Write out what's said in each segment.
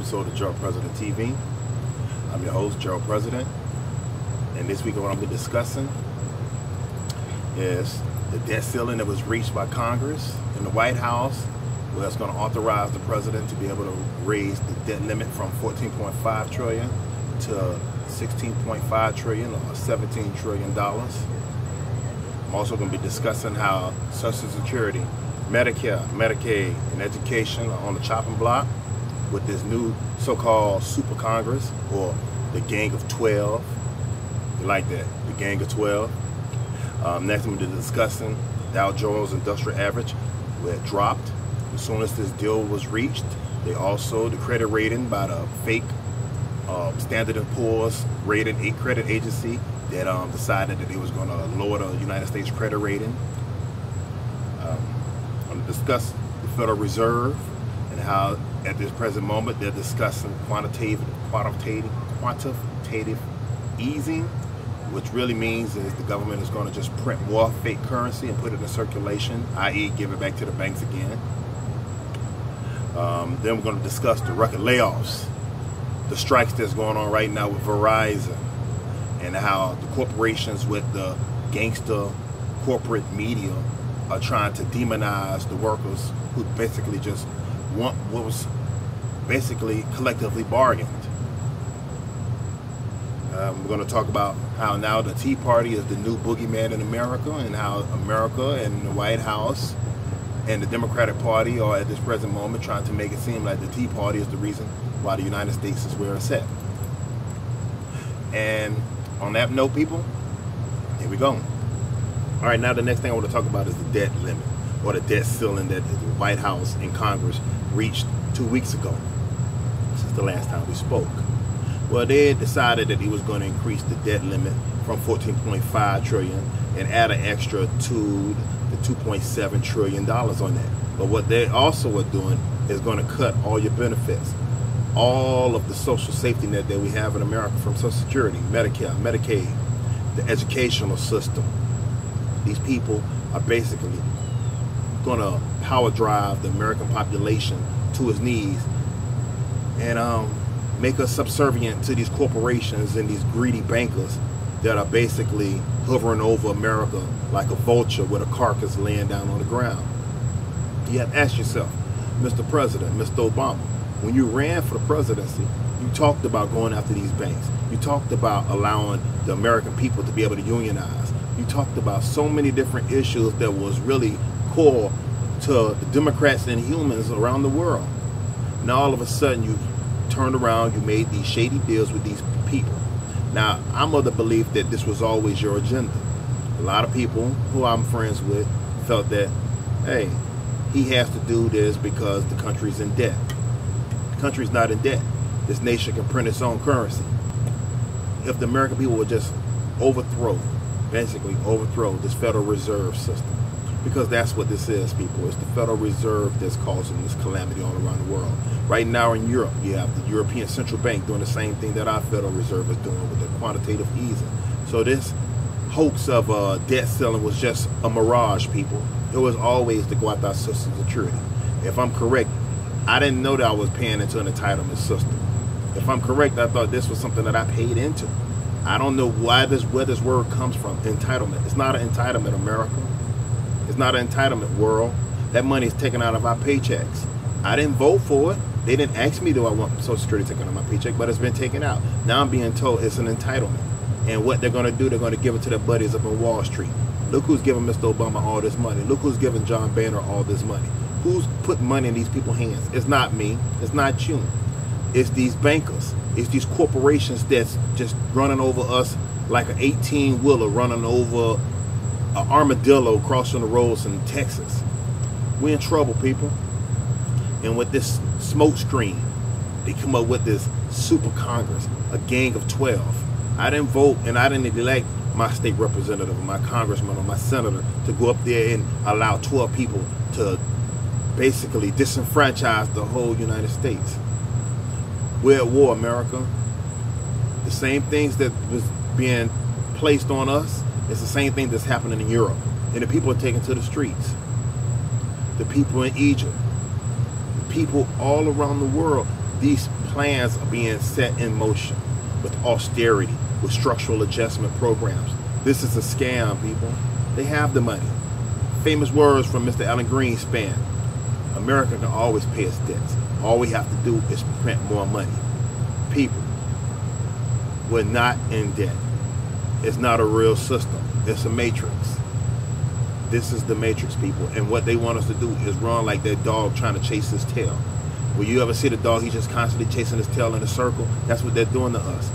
episode of Gerald President TV. I'm your host, Gerald President, and this week what I'm going to be discussing is the debt ceiling that was reached by Congress in the White House, where it's going to authorize the president to be able to raise the debt limit from $14.5 trillion to $16.5 trillion or $17 trillion. I'm also going to be discussing how Social Security, Medicare, Medicaid, and education are on the chopping block with this new so-called Super Congress, or the Gang of 12. You like that? The Gang of 12. Next, I'm going to be discussing Dow Jones Industrial Average, where it dropped as soon as this deal was reached. They also, the credit rating by the fake Standard & Poor's rated a credit agency that decided that they was going to lower the United States credit rating. I'm going to discuss the Federal Reserve and how at this present moment they're discussing quantitative easing, which really means is the government is going to just print more fake currency and put it in circulation, i.e. give it back to the banks again. Then we're going to discuss the record layoffs, the strikes that's going on right now with Verizon, and how the corporations with the gangster corporate media are trying to demonize the workers who basically just want what was basically collectively bargained. We're going to talk about how now the Tea Party is the new boogeyman in America, and how America and the White House and the Democratic Party are at this present moment trying to make it seem like the Tea Party is the reason why the United States is where it's at. And on that note, people, here we go. All right, now the next thing I want to talk about is the debt limit, or the debt ceiling that the White House and Congress reached 2 weeks ago, since the last time we spoke. Well, they decided that he was going to increase the debt limit from $14.5 trillion and add an extra to the $2.7 trillion on that. But what they also are doing is going to cut all your benefits, all of the social safety net that we have in America, from Social Security, Medicare, Medicaid, the educational system. These people are basically going to power drive the American population to its knees and make us subservient to these corporations and these greedy bankers that are basically hovering over America like a vulture with a carcass laying down on the ground. You have to ask yourself, Mr. President, Mr. Obama, when you ran for the presidency, you talked about going after these banks. You talked about allowing the American people to be able to unionize. You talked about so many different issues that was really core to the Democrats and humans around the world. Now all of a sudden you turned around, you made these shady deals with these people. Now I'm of the belief that this was always your agenda. A lot of people who I'm friends with felt that, hey, he has to do this because the country's in debt. The country's not in debt. This nation can print its own currency. If the American people would just basically overthrow this Federal Reserve system, because that's what this is, people. It's the Federal Reserve that's causing this calamity all around the world. Right now in Europe, you have the European Central Bank doing the same thing that our Federal Reserve is doing with the quantitative easing. So this hoax of debt ceiling was just a mirage, people. It was always to go after our Social Security. If I'm correct, I didn't know that I was paying into an entitlement system. If I'm correct, I thought this was something that I paid into. I don't know where this word comes from, entitlement. It's not an entitlement, America. It's not an entitlement, world. That money is taken out of our paychecks. I didn't vote for it. They didn't ask me, do I want Social Security taken out of my paycheck, but it's been taken out. Now I'm being told it's an entitlement. And what they're going to do, they're going to give it to their buddies up in Wall Street. Look who's giving Mr. Obama all this money. Look who's giving John Boehner all this money. Who's putting money in these people's hands? It's not me. It's not you. It's these bankers. It's these corporations that's just running over us like an 18-wheeler running over an armadillo crossing the roads in Texas. We're in trouble, people. And with this smoke screen, they come up with this Super Congress, a gang of 12. I didn't vote and I didn't elect my state representative or my congressman or my senator to go up there and allow 12 people to basically disenfranchise the whole United States. We're at war, America. The same things that was being placed on us, it's the same thing that's happening in Europe. And the people are taken to the streets. The people in Egypt, the people all around the world, These plans are being set in motion with austerity, with structural adjustment programs. This is a scam, people. They have the money. Famous words from Mr. Alan Greenspan. America can always pay its debts. All we have to do is print more money. People, we're not in debt. It's not a real system. It's a matrix. This is the matrix, people. And what they want us to do is run like that dog trying to chase his tail. Will you ever see the dog? He's just constantly chasing his tail in a circle. That's what they're doing to us.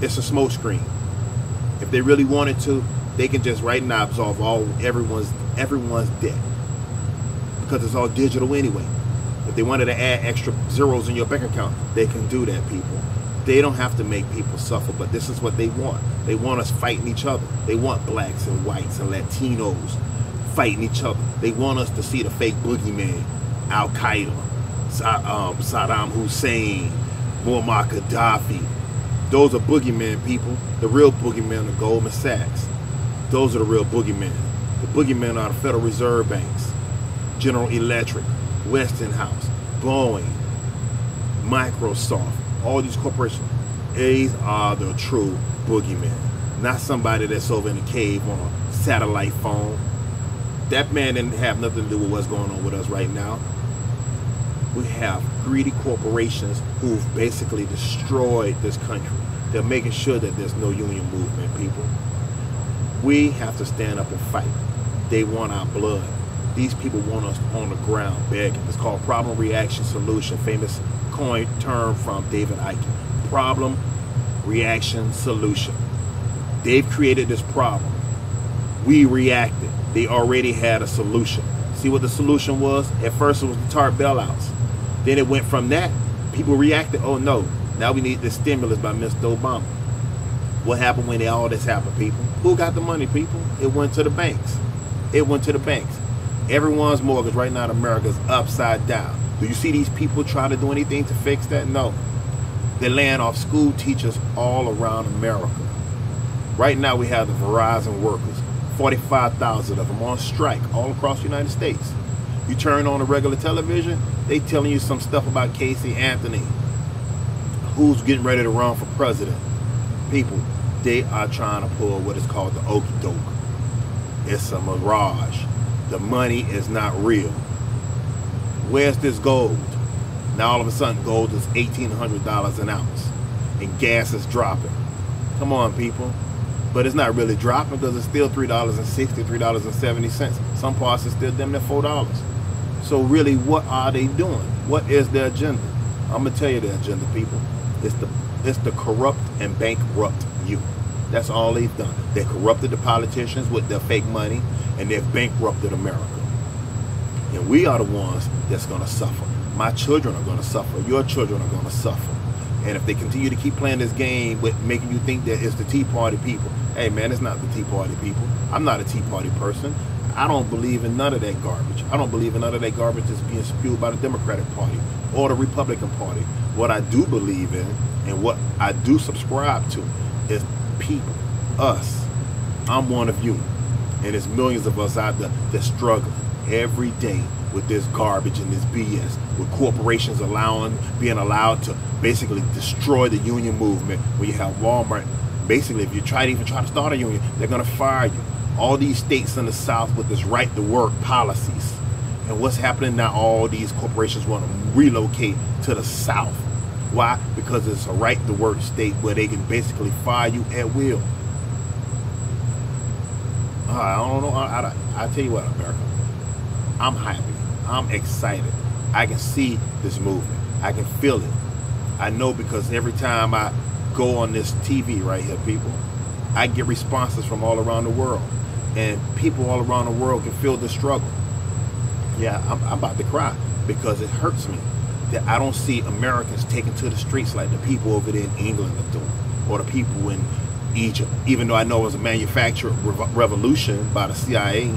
It's a smoke screen. If they really wanted to, they can just right now absolve everyone's debt, because it's all digital anyway. If they wanted to add extra zeros in your bank account, they can do that, people. They don't have to make people suffer, but this is what they want. They want us fighting each other. They want blacks and whites and Latinos fighting each other. They want us to see the fake boogeyman, Al-Qaeda, Saddam Hussein, Muammar Gaddafi. Those are boogeymen, people. The real boogeymen are Goldman Sachs. Those are the real boogeymen. The boogeymen are the Federal Reserve banks, General Electric, Westinghouse, Boeing, Microsoft. All these corporations, these are the true boogeymen. Not somebody that's over in a cave on a satellite phone. That man didn't have nothing to do with what's going on with us right now. We have greedy corporations who've basically destroyed this country. They're making sure that there's no union movement, people. We have to stand up and fight. They want our blood. These people want us on the ground begging. It's called problem, reaction, solution. Famous coin term from David Icke. Problem, reaction, solution. They've created this problem. We reacted. They already had a solution. See what the solution was? At first it was the TARP bailouts. Then it went from that. People reacted, oh no, now we need this stimulus by Mr. Obama. What happened when all this happened, people? Who got the money, people? It went to the banks. It went to the banks. Everyone's mortgage right now in America is upside down. Do you see these people try to do anything to fix that? No. They're laying off school teachers all around America. Right now we have the Verizon workers, 45,000 of them on strike all across the United States. You turn on the regular television, they telling you some stuff about Casey Anthony, who's getting ready to run for president. People, they are trying to pull what is called the okie doke. It's a mirage. The money is not real. Where's this gold? Now all of a sudden gold is $1,800 an ounce and gas is dropping. Come on, people. But it's not really dropping because it's still $3.60, $3.70. Some parts are still damn near $4. So really, what are they doing? What is their agenda? I'm gonna tell you their agenda, people. It's the corrupt and bankrupt you. That's all they've done. They corrupted the politicians with their fake money, and they've bankrupted America. And we are the ones that's gonna suffer. My children are gonna suffer. Your children are gonna suffer. And if they continue to keep playing this game with making you think that it's the Tea Party people, hey man, it's not the Tea Party people. I'm not a Tea Party person. I don't believe in none of that garbage. I don't believe in none of that garbage that's being spewed by the Democratic Party or the Republican Party. What I do believe in and what I do subscribe to is people, us. I'm one of you. And there's millions of us out there that struggle every day with this garbage and this BS, with corporations being allowed to basically destroy the union movement. When you have Walmart, basically if you even try to start a union, they're gonna fire you. All these states in the South with this right to work policies. And what's happening now, all these corporations want to relocate to the South. Why? Because it's a right to work state where they can basically fire you at will. I don't know. I tell you what, America, I'm happy. I'm excited. I can see this movement. I can feel it. I know because every time I go on this TV right here, people, I get responses from all around the world. And people all around the world can feel the struggle. Yeah, I'm about to cry because it hurts me that I don't see Americans taking to the streets like the people over there in England are doing, or the people in Egypt. Even though I know it was a manufactured revolution by the CIA.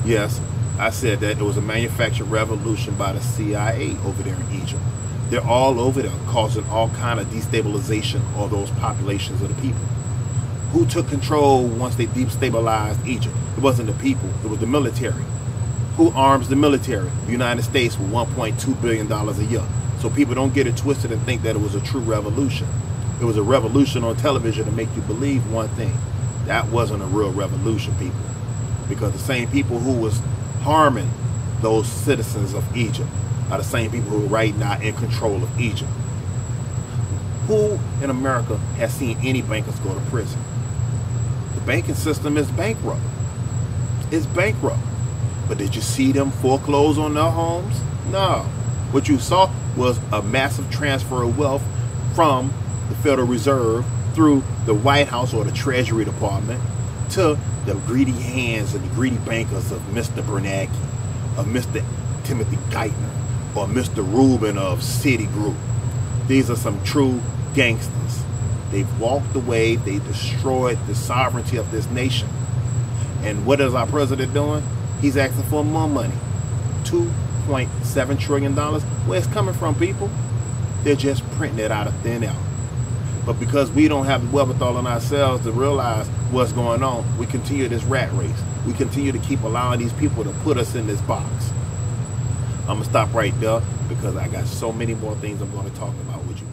Yes, I said that it was a manufactured revolution by the CIA over there in Egypt. They're all over there causing all kind of destabilization of those populations of the people. Who took control once they destabilized Egypt? It wasn't the people, it was the military. Who arms the military? The United States with $1.2 billion a year. So people don't get it twisted and think that it was a true revolution. It was a revolution on television to make you believe one thing. That wasn't a real revolution, people. Because the same people who was harming those citizens of Egypt are the same people who are right now in control of Egypt. Who in America has seen any bankers go to prison? The banking system is bankrupt. It's bankrupt. But did you see them foreclose on their homes? No. What you saw was a massive transfer of wealth from the Federal Reserve through the White House or the Treasury Department to the greedy hands and the greedy bankers of Mr. Bernanke, of Mr. Timothy Geithner, or Mr. Rubin of Citigroup. These are some true gangsters. They've walked away. They destroyed the sovereignty of this nation. And what is our president doing? He's asking for more money. $2.7 trillion. Where it's coming from, people? They're just printing it out of thin air. But because we don't have the wherewithal in ourselves to realize what's going on, we continue this rat race. We continue to keep allowing these people to put us in this box. I'm going to stop right there because I got so many more things I'm going to talk about with you.